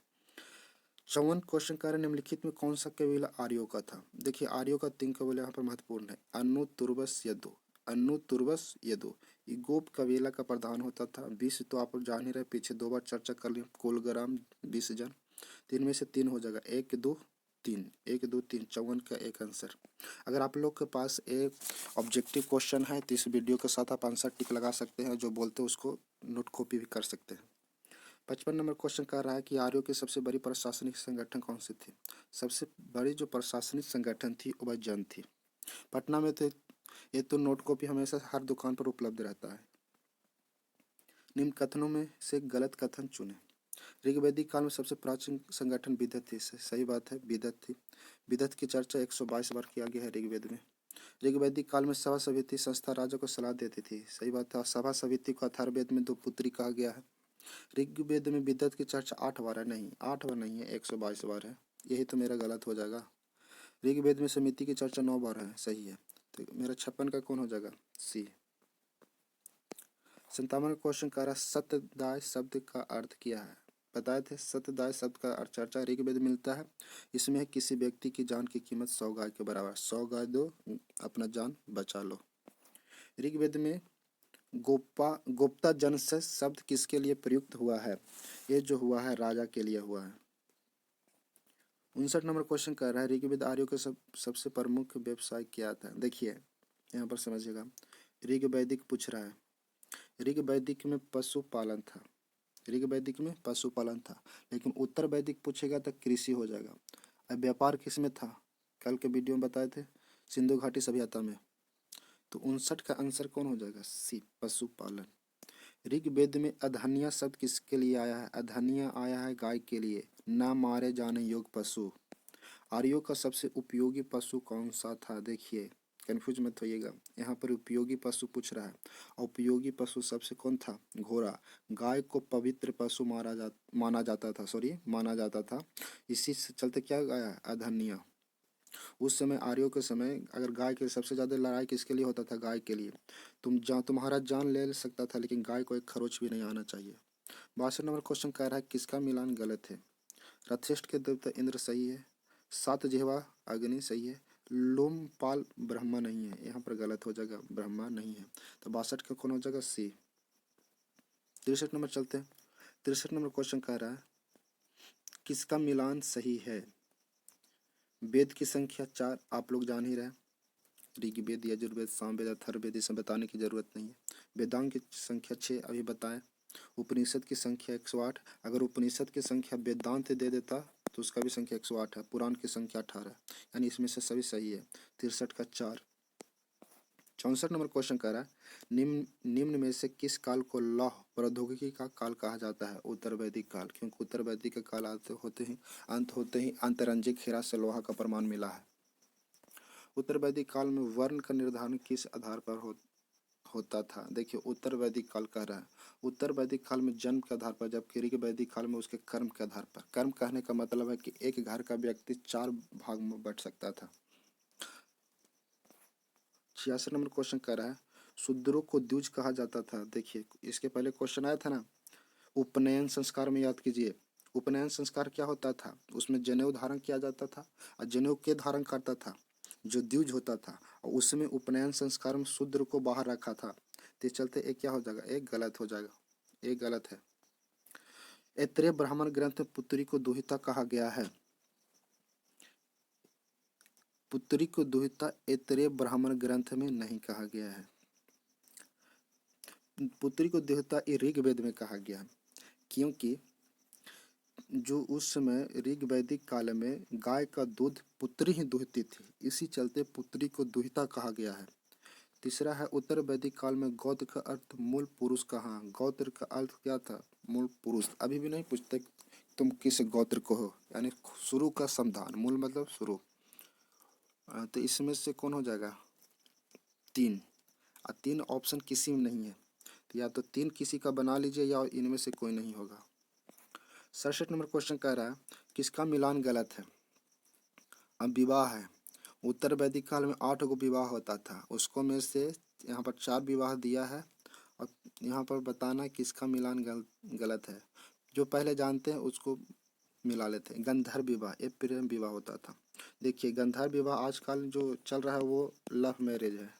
54 क्वेश्चन कर निम्नलिखित में कौन सा कबीला आर्यों का था? देखिए, आर्यों का 3 कबीला यहाँ पर महत्वपूर्ण है। अनु, तुर्वस, यदु। अनु, तुर्वस, यदु। ये गोप कबीला का प्रधान होता था। 20 तो आप जान ही रहे, पीछे 2 बार चर्चा कर ली। कुलग्राम 20 जन, 3 में से 3 हो जाएगा, 1 2 3, 1 2 3, 54 का एक आंसर। अगर आप लोग के पास एक ऑब्जेक्टिव क्वेश्चन है तो इस वीडियो के साथ आप आंसर टिक लगा सकते हैं, जो बोलते हैं उसको नोट कॉपी भी कर सकते हैं। 55 नंबर क्वेश्चन कह रहा है कि आर्यों की सबसे बड़ी प्रशासनिक संगठन कौन सी थी? सबसे बड़ी जो प्रशासनिक संगठन थी वह जन थी। पटना में थे। ये तो नोट कॉपी हमेशा हर दुकान पर उपलब्ध रहता है। निम्न कथनों में से गलत कथन चुने। ऋग्वैदिक काल में सबसे प्राचीन संगठन विदत थी। सही बात है, विदत थी। विदत की चर्चा 122 बार किया गया है ऋग्वेद में। ऋग्वैदिक काल में सभा समिति संस्था राजा को सलाह देती थी। सही बात है। सभा समिति को अथर्ववेद में दो पुत्री कहा गया है। ऋग्वेद में विद्युत की चर्चा 8 बार है, नहीं 8 बार नहीं है, 122 बार है। यही तो मेरा गलत हो जाएगा। ऋग्वेद में समिति की चर्चा 9 बार है। सही है, तो मेरा 56 का कौन हो जाएगा? सी। 57 क्वेश्चन कह रहा है सत्यदाय शब्द का अर्थ क्या है? बताए थे सत्यदाय शब्द का अर्थ चर्चा ऋग्वेद में मिलता है। इसमें किसी व्यक्ति की जान की कीमत 100 गाय के बराबर। 100 गाय दो, अपना जान बचा लो। ऋग्वेद में गोप्ता जनस्य शब्द किसके लिए प्रयुक्त हुआ है? ये जो हुआ है राजा के लिए हुआ है। 59 नंबर क्वेश्चन कह रहा है ऋग्वेद आर्यों का सबसे प्रमुख व्यवसाय क्या था? देखिए यहाँ पर समझिएगा, ऋग्वैदिक पूछ रहा है। ऋग्वैदिक में पशुपालन था। ऋग्वैदिक में पशुपालन था, लेकिन उत्तर वैदिक पूछेगा तो कृषि हो जाएगा। अब व्यापार किस में था? कल के वीडियो में बताए थे, सिंधु घाटी सभ्यता में। तो 59 का आंसर कौन हो जाएगा? सी, पशुपालन। ऋग्वेद में अधन्या शब्द किसके लिए आया है? अधन्या आया है गाय के लिए। न मारे जाने योग्य पशु। आर्यों का सबसे उपयोगी पशु कौन सा था? देखिए कंफ्यूज मत होइएगा, यहाँ पर उपयोगी पशु पूछ रहा है। उपयोगी पशु सबसे कौन था? घोड़ा। गाय को पवित्र पशु माना जाता था। इसी से चलते क्या गाया? अधन्या। उस समय आर्यों के समय अगर गाय के सबसे ज्यादा लड़ाई किसके लिए होता था? गाय के लिए। तुम्हारा जान ले सकता था, लेकिन गाय को एक खरोच भी नहीं आना चाहिए। 62 नंबर क्वेश्चन कह रहा है किसका मिलान गलत है? रथेष्ट के देवता इंद्र सही है। सात जिह्वा अग्नि सही है। लोमपाल ब्रह्मा नहीं है, यहाँ पर गलत हो जाएगा, ब्रह्मा नहीं है। तो 62 का कौन हो जाएगा? सी। 63 नंबर चलते हैं। 63 नंबर क्वेश्चन कह रहा है किसका मिलान सही है? वेद की संख्या 4 आप लोग जान ही रहे। ऋग्वेद, यजुर्वेद, सामवेद, अथर्ववेद, इसे बताने की जरूरत नहीं है। वेदांग की संख्या 6 अभी बताएं। उपनिषद की संख्या 108। अगर उपनिषद की संख्या वेदांत दे देता तो उसका भी संख्या 108 है। पुराण की संख्या 18, यानी इसमें से सभी सही है। 63 का 4। 64 नंबर क्वेश्चन कह रहा है निम्न में से किस काल को लौह प्रौद्योगिकी का काल कहा जाता है? उत्तर वैदिक काल, क्योंकि उत्तर वैदिक का काल अंत होते ही अंतरंजिक हीरा से लोहा का प्रमाण मिला है। उत्तर वैदिक काल में वर्ण का निर्धारण किस आधार पर होता था? देखिए उत्तर वैदिक काल कह रहा है उत्तर वैदिक काल में जन्म के आधार पर, जबकि ऋग वैदिक काल में उसके कर्म के आधार पर। कर्म कहने का मतलब है कि एक घर का व्यक्ति 4 भाग में बंट सकता था। 66 नंबर क्वेश्चन कह रहा है शूद्रों को द्विज कहा जाता था। देखिए इसके पहले क्वेश्चन आया था ना, उपनयन संस्कार में याद कीजिए। उपनयन संस्कार क्या होता था? उसमें जनेऊ धारण किया जाता था, और जनेऊ के धारण करता था जो द्विज होता था, और उसमें उपनयन संस्कार में शूद्र को बाहर रखा था। तो चलते एक क्या हो जाएगा? एक गलत हो जाएगा, एक गलत है। ऐत्रेय ब्राह्मण ग्रंथ में पुत्री को दुहिता कहा गया है। पुत्री को दुहिता ऐत्रेय ब्राह्मण ग्रंथ में नहीं कहा गया है। पुत्री को दुहिता ऋग्वेद में कहा गया है, क्योंकि जो उस समय ऋग्वैदिक काल में गाय का दूध पुत्री ही दुहती थी, इसी चलते पुत्री को दुहिता कहा गया है। तीसरा है उत्तर वैदिक काल में गौत्र का अर्थ मूल पुरुष कहा। गौत्र का अर्थ क्या था? मूल पुरुष। अभी भी नहीं पूछते तुम किस गोत्र को हो, यानी शुरू का समाधान। मूल मतलब शुरू। तो इसमें से कौन हो जाएगा? 3। और 3 ऑप्शन किसी में नहीं है, तो या तो 3 किसी का बना लीजिए या इनमें से कोई नहीं होगा। 67 नंबर क्वेश्चन कह रहा है किसका मिलान गलत है? अब विवाह है। उत्तर वैदिक काल में 8 गो विवाह होता था, उसको में से यहाँ पर 4 विवाह दिया है, और यहाँ पर बताना किसका मिलान गलत है। जो पहले जानते हैं उसको मिला लेते हैं। गंधर्व विवाह, ये प्रेम विवाह होता था। देखिए गंधर्व विवाह आजकल जो चल रहा है वो लव मैरिज है,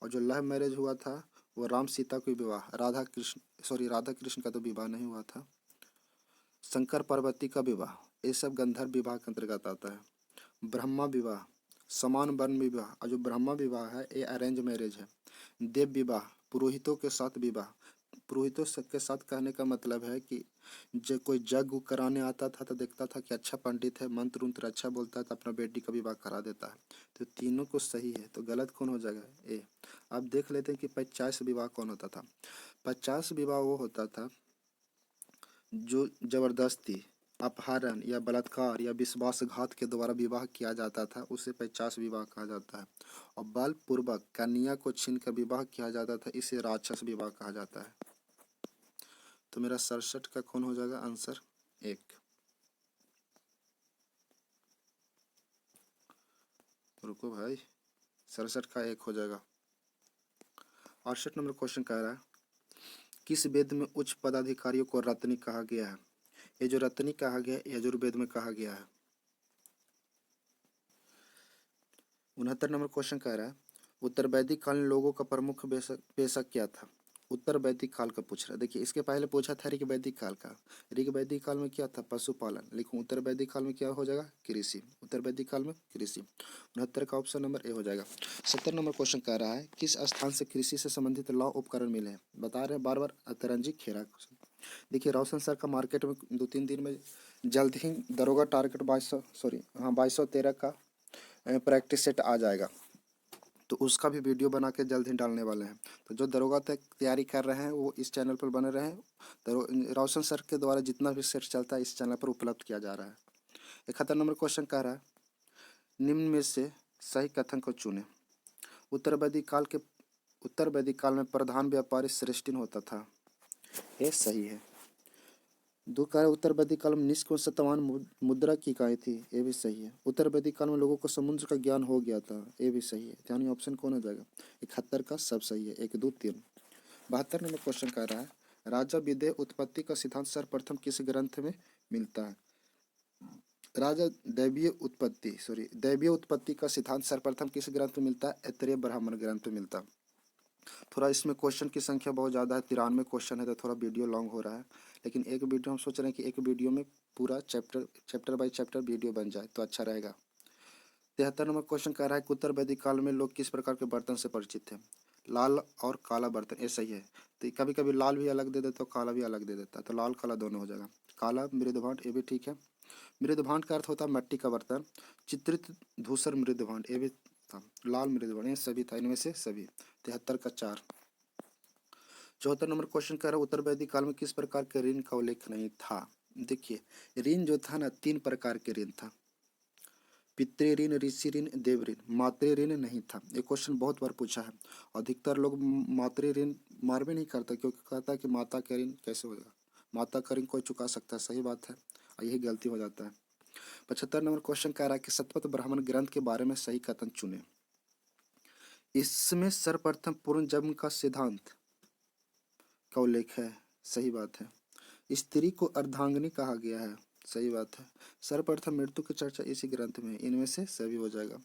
और जो लव मैरिज हुआ था वो राम सीता का विवाह, राधा कृष्ण का तो विवाह नहीं हुआ था। शंकर पार्वती का विवाह, ये सब गंधर्व विवाह के अंतर्गत आता है। ब्रह्मा विवाह, समान वर्ण विवाह, और जो ब्रह्मा विवाह है ये अरेंज मैरिज है। देव विवाह, पुरोहितों के साथ विवाह। पुरोहितों के साथ कहने का मतलब है कि जो कोई यज्ञ कराने आता था तो देखता था कि अच्छा पंडित है, मंत्र उंत्र अच्छा बोलता है, तो अपना बेटी का विवाह करा देता है। तो तीनों को सही है, तो गलत कौन हो जाएगा? ए। अब देख लेते हैं कि 50 विवाह कौन होता था। 50 विवाह वो होता था जो जबरदस्ती, अपहरण या बलात्कार या विश्वासघात के द्वारा विवाह किया जाता था उसे 50 विवाह कहा जाता है। और बलपूर्वक कन्या को छीनकर विवाह किया जाता था इसे राक्षस विवाह कहा जाता है। तो मेरा 67 का कौन हो जाएगा आंसर? 1। रुको भाई, 67 का 1 हो जाएगा। 68 नंबर क्वेश्चन कह रहा है किस वेद में उच्च पदाधिकारियों को रत्नी कहा गया है? ये जो रत्नी कहा गया है यजुर्वेद में कहा गया है। 69 नंबर क्वेश्चन कह रहा है उत्तर वैदिक काल में लोगों का प्रमुख पेशा क्या था? उत्तर वैदिक काल का पूछ रहा है। देखिए इसके पहले पूछा था ऋग वैदिक काल का। ऋग वैदिक काल में क्या था? पशुपालन। लेकिन उत्तर वैदिक काल में क्या हो जाएगा? कृषि। उत्तर वैदिक काल में कृषि। 69 का ऑप्शन नंबर ए हो जाएगा। 70 नंबर क्वेश्चन कह रहा है किस स्थान से कृषि से संबंधित लौ उपकरण मिले हैं? बता रहे हैं बार बार अतरंजी खेरा। देखिए रोशन सर का मार्केट में 2-3 दिन में जल्द ही दरोगा टारगेट 2213 का प्रैक्टिस सेट आ जाएगा। तो उसका भी वीडियो बना के जल्द ही डालने वाले हैं। तो जो दरोगा तक तैयारी कर रहे हैं वो इस चैनल पर बने रहें। तो रोशन सर के द्वारा जितना भी सेट चलता है इस चैनल पर उपलब्ध किया जा रहा है। 71 नंबर क्वेश्चन कह रहा है निम्न में से सही कथन को चुने। उत्तर वैदिक काल में प्रधान व्यापारी श्रेष्ठिन होता था। ये सही है। दो कह रहे उत्तर वैदिक काल में निष्क शतवाहन मुद्रा की इकाई थी। ये भी सही है। उत्तर वैदिक काल में लोगों को समुद्र का ज्ञान हो गया था। ये भी सही है। यानी ऑप्शन कौन हो जाएगा? 71 का सब सही है। 1 2 3। 72 नंबर क्वेश्चन कर रहा है राजा विदेह उत्पत्ति का सिद्धांत सर्वप्रथम किस ग्रंथ में मिलता है? दैवीय उत्पत्ति का सिद्धांत सर्वप्रथम किस ग्रंथ में मिलता है? ऐतरेय ब्राह्मण ग्रंथ में मिलता है। थोड़ा इसमें क्वेश्चन की संख्या बहुत ज़्यादा है, 93 क्वेश्चन है तो थोड़ा वीडियो लॉन्ग हो रहा है। लेकिन एक वीडियो हम सोच रहे हैं कि एक वीडियो में पूरा चैप्टर बाय चैप्टर वीडियो बन जाए तो अच्छा रहेगा। 73 नंबर क्वेश्चन कह रहा है कि उत्तर वैदिक काल में लोग किस प्रकार के बर्तन से परिचित थे? लाल और काला बर्तन। ये सही है। तो कभी कभी लाल भी अलग दे देता है, काला भी अलग दे देता है, तो लाल काला दोनों हो जाएगा। काला मृदभांड, ये भी ठीक है। मृदभांड का अर्थ होता है मिट्टी का बर्तन। चित्रित धूसर मृदभांड, ये भी था। लाल मृदभांड, ये सभी था, इनमें से सभी। 73 का 4। 74 नंबर क्वेश्चन कह रहा है उत्तर वैदिक काल में किस प्रकार के ऋण का उल्लेख नहीं था? देखिए ऋण जो था ना 3 प्रकार के ऋण था। पितृ ऋण, ऋषि ऋण, देव ऋण। मातृ ऋण नहीं था। ये क्वेश्चन बहुत बार पूछा है। अधिकतर लोग मातृ ऋण मार भी नहीं करता क्योंकि कहता है कि माता का ऋण कैसे होगा, माता का ऋण कोई चुका सकता है। सही बात है और यही गलती हो जाता है। 75 नंबर क्वेश्चन कह रहा है कि शतपथ ब्राह्मण ग्रंथ के बारे में सही कथन चुने। इसमें सर्वप्रथम पूर्ण जन्म का सिद्धांत का उल्लेख है। सही बात है। स्त्री को अर्धांगिनी कहा गया है। सही बात है। सर्वप्रथम मृत्यु की चर्चा इसी ग्रंथ में है। इनमें से सभी हो जाएगा।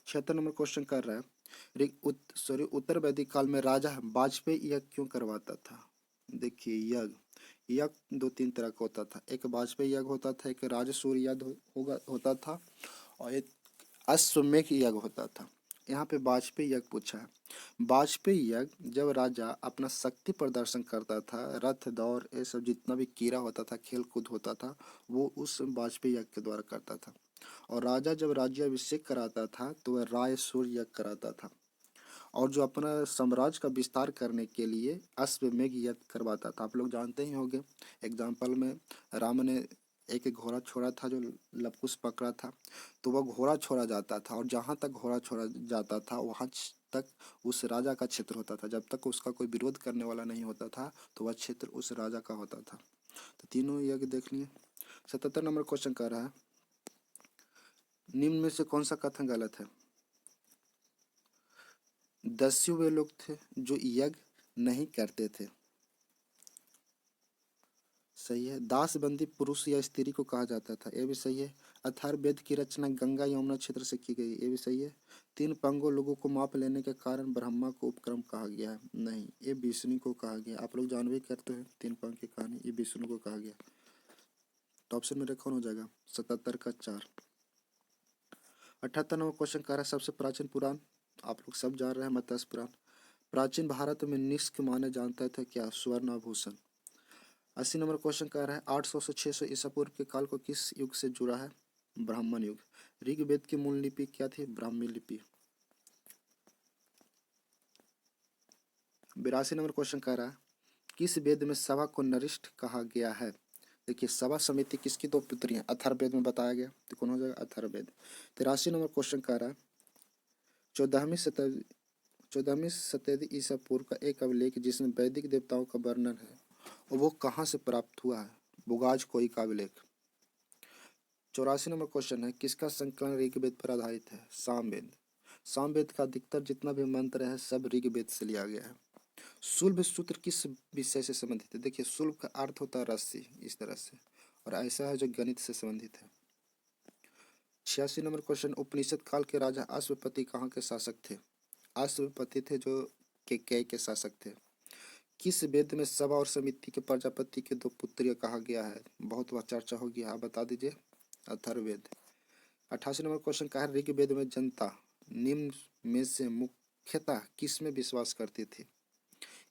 76 नंबर क्वेश्चन कर रहा है उत्तर वैदिक काल में राजा वाजपेयी यज्ञ क्यों करवाता था? देखिए यज्ञ 2-3 तरह का होता था। एक वाजपेयी यज्ञ होता था, एक राजसूय यज्ञ होता था और एक अश्वमेध यज्ञ होता था। यहाँ पे वाजपेयी यज्ञ पूछा है। वाजपेयी यज्ञ जब राजा अपना शक्ति प्रदर्शन करता था, रथ दौड़ ये सब जितना भी कीड़ा होता था, खेल कूद होता था, वो उस वाजपेयी यज्ञ के द्वारा करता था। और राजा जब राज्याभिषेक कराता था तो वह रायसूय यज्ञ कराता था। और जो अपना साम्राज्य का विस्तार करने के लिए अश्वमेध यज्ञ करवाता था। आप लोग जानते ही होंगे। एग्जाम्पल में राम ने एक घोड़ा छोड़ा था जो लवकुश पकड़ा था, तो वह घोड़ा छोड़ा जाता था और जहाँ तक घोड़ा छोड़ा जाता था वहाँ तक उस राजा का क्षेत्र होता था। जब तक उसका कोई विरोध करने वाला नहीं होता था तो वह क्षेत्र उस राजा का होता था। तो तीनों यज्ञ देख लिए। 77 नंबर क्वेश्चन कर रहा है निम्न में से कौन सा कथन गलत है? 10 वे लोग थे जो यज्ञ नहीं करते थे। सही है। दासबंदी पुरुष या स्त्री को कहा जाता था। ये भी सही है। अथर्ववेद की रचना गंगा यमुना क्षेत्र से की गई। ये भी सही है। 3 पंगों लोगों को माप लेने के कारण ब्रह्मा को उपक्रम कहा गया है। नहीं, ये विष्णु को कहा गया। आप लोग जान भी करते हैं 3 पंग की कहानी, ये विष्णु को कहा गया। तो ऑप्शन मेरा कौन हो जाएगा? 77 का 4। 78 नंबर क्वेश्चन कह रहा है सबसे प्राचीन पुराण। आप लोग सब जान रहे हैं मत्स्य पुराण। प्राचीन भारत में निष्क माने जानते थे क्या? स्वर्ण आभूषण। 80 नंबर क्वेश्चन कह रहा है 800 से 600 ईसा पूर्व के काल को किस युग से जुड़ा है? ब्राह्मण युग। ऋग्वेद की मूल लिपि क्या थी? ब्राह्मी लिपि। 82 नंबर क्वेश्चन कह रहा है किस वेद में सभा को नरिष्ठ कहा गया है? देखिए सभा समिति किसकी दो पुत्रियां अथर्ववेद में बताया गया, तो कौन हो जाएगा अथर्ववेद। 83 नंबर क्वेश्चन कह रहा है 14वीं शताब्दी ईसा पूर्व का एक अभिलेख जिसमें वैदिक देवताओं का वर्णन है और वो कहाँ से प्राप्त हुआ है, बुगाज कोई का अभिलेख। 84 नंबर क्वेश्चन है किसका संकलन ऋग्वेद पर आधारित है, सामवेद। सामवेद का अधिकतर जितना भी मंत्र है सब ऋग्वेद से लिया गया है। शुल्भ सूत्र किस विषय से संबंधित है, देखिए शुल्भ का अर्थ होता है रस्सी इस तरह से, और ऐसा है जो गणित से संबंधित है। 86 नंबर क्वेश्चन उपनिषद काल के राजा अश्वपति कहाँ के शासक थे, अश्वपति थे जो केकय के शासक थे। किस वेद में सभा और समिति के प्रजापति के दो पुत्रियां कहा गया है, बहुत बार चर्चा होगी, आप बता दीजिए अथर्ववेद। 88 नंबर क्वेश्चन का है ऋग्वेद में जनता निम्न में से मुख्यतः किस में विश्वास करती थी,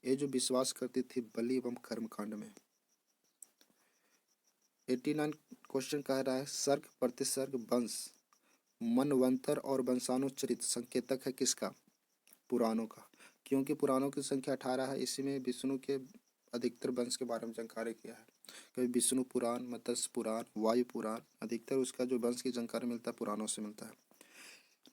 ये जो विश्वास करती थी बलि एवं कर्मकांड में। 89 क्वेश्चन कह रहा है सर्ग प्रतिसर्ग वंश मनवंतर और वंशानुचरित संकेतक है किसका, पुराणों का, क्योंकि पुराणों की संख्या 18 है, इसी में विष्णु के अधिकतर वंश के बारे में जानकारी किया है। कभी विष्णु पुराण, मत्स्य पुराण, वायु पुराण, अधिकतर उसका जो वंश की जानकारी मिलता है पुराणों से मिलता है।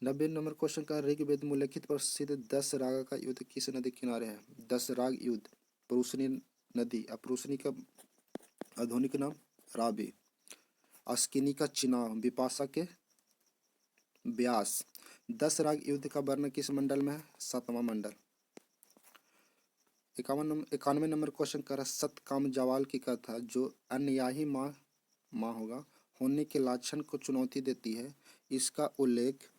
90 नंबर क्वेश्चन का ऋग्वेद में उल्लेखित प्रसिद्ध 10 राग का युद्ध किस नदी किनारे है, 10 राग युद्ध पुरुषनी नदी, पुरुषनी का आधुनिक नाम रावी, अस्किनी का चिनाब, विपाशा के ब्यास। 10 राग युद्ध का वर्णन किस मंडल में है, 7वां मंडल। 91 नंबर क्वेश्चन कर रहा है सतकाम जवाल की कथा जो अन्यायी माँ होगा होने के लक्षण को चुनौती देती है, इसका उल्लेख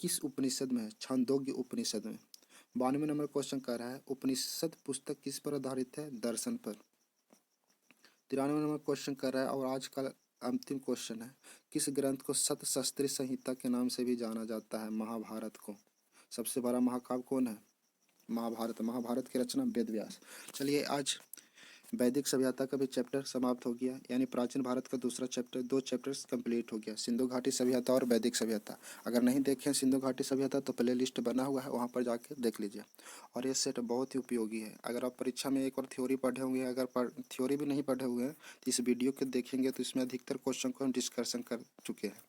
किस उपनिषद में है, छांदोग्य उपनिषद में। 92 नंबर क्वेश्चन कर रहा है उपनिषद पुस्तक किस पर आधारित है, दर्शन पर। 93 नंबर क्वेश्चन कर रहा है और आज का अंतिम क्वेश्चन है किस ग्रंथ को सतशस्त्री संहिता के नाम से भी जाना जाता है, महाभारत को। सबसे बड़ा महाकाव्य कौन है, महाभारत। महाभारत की रचना वेद व्यास। चलिए आज वैदिक सभ्यता का भी चैप्टर समाप्त हो गया, यानी प्राचीन भारत का दूसरा चैप्टर, 2 चैप्टर्स कंप्लीट हो गया, सिंधु घाटी सभ्यता और वैदिक सभ्यता। अगर नहीं देखें सिंधु घाटी सभ्यता तो प्ले लिस्ट बना हुआ है, वहाँ पर जाके देख लीजिए। और ये सेट बहुत ही उपयोगी है, अगर आप परीक्षा में एक बार थ्योरी पढ़े होंगे, अगर थ्योरी भी नहीं पढ़े हुए हैं तो इस वीडियो को देखेंगे तो इसमें अधिकतर क्वेश्चन को हम डिस्कशन कर चुके हैं,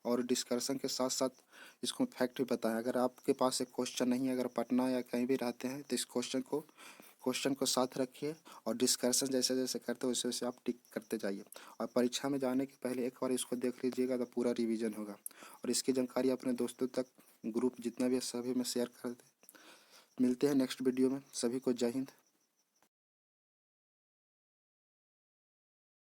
और डिस्कशन के साथ साथ इसको फैक्ट भी बताएं। अगर आपके पास एक क्वेश्चन नहीं है, अगर पटना या कहीं भी रहते हैं तो इस क्वेश्चन को साथ रखिए और डिस्कशन जैसे जैसे करते हो वैसे वैसे आप टिक करते जाइए, और परीक्षा में जाने के पहले एक बार इसको देख लीजिएगा तो पूरा रिवीजन होगा। और इसकी जानकारी अपने दोस्तों तक, ग्रुप जितना भी है सभी में शेयर कर दें। मिलते हैं नेक्स्ट वीडियो में, सभी को जय हिंद।